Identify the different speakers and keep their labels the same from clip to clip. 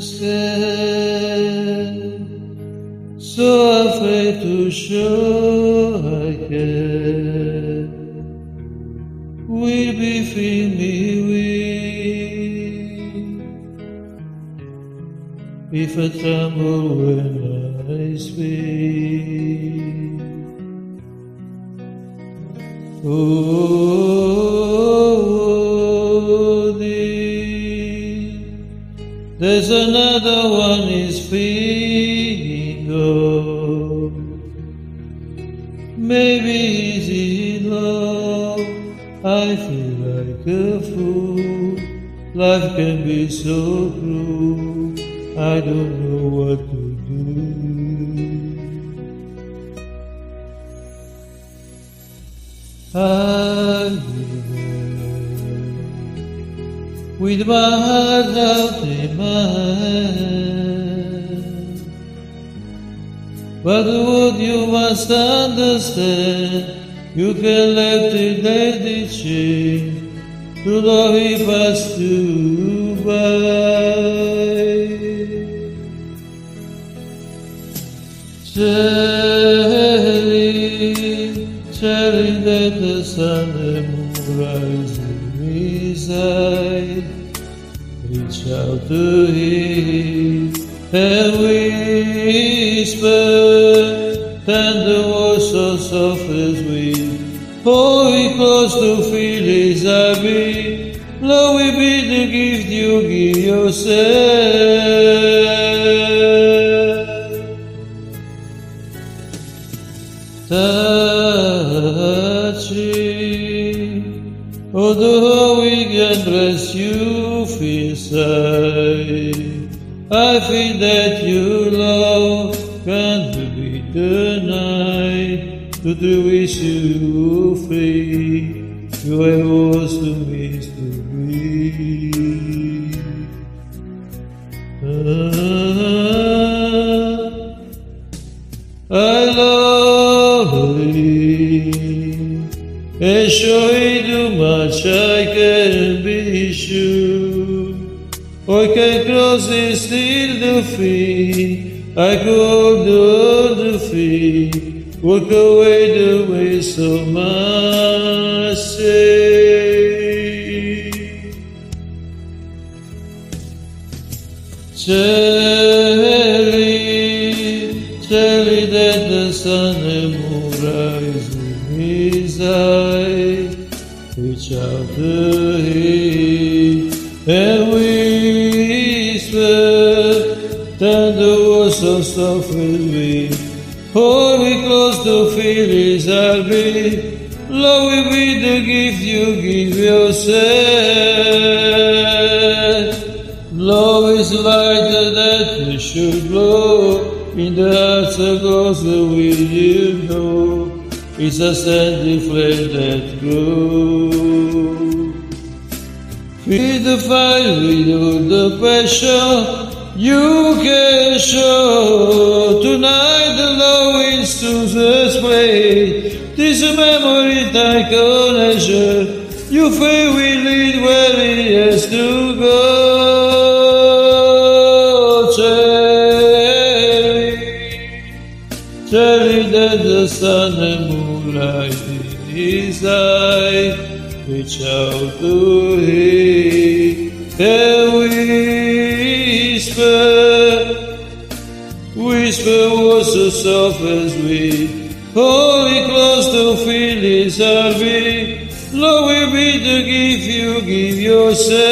Speaker 1: scared, so afraid to show I care. Will be feel me weak if I tremble when I speak. Oh, dear, there's another one is speaking of. Maybe he's in love. I feel like a fool. Life can be so cruel. I don't know what to do. I live with my heart out in my hand, but what you must understand, you can let it lady change to love he passed you by. Telling that the sun and moon rise in his eye. Reach out to him and whisper tender words so soft as wind. Hold me close to feel his heartbeat. Love will be the gift you give yourself. Touching, although we can dress you feel inside. I feel that your love can't be denied. To the wish you were free, you have was to miss to breathe. I love you, and show you too much I can be sure. I can cross it still the feet, I could do the feet, walk away the way so much say. Tell it that the sun and moon rise in his eye. Reach out to him and whisper tender words so soft as wind. Hold me close to feel his heartbeat. Love will be the gift you give yourself. Love is lighter that we should glow in the hearts of those who will you know. It's a steady flame that grows. Feed the fire with all the passion you can show. Tonight the love is to display. This memory like connection. You feel will lead where it has to go. Tell it that the sun and moonlight in his eye. Reach out to him and whisper words so soft as wind. Hold it close to feel his heartbeat. Love will be the gift you give yourself.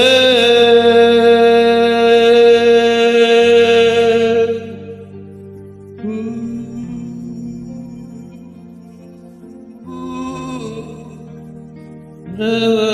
Speaker 1: Never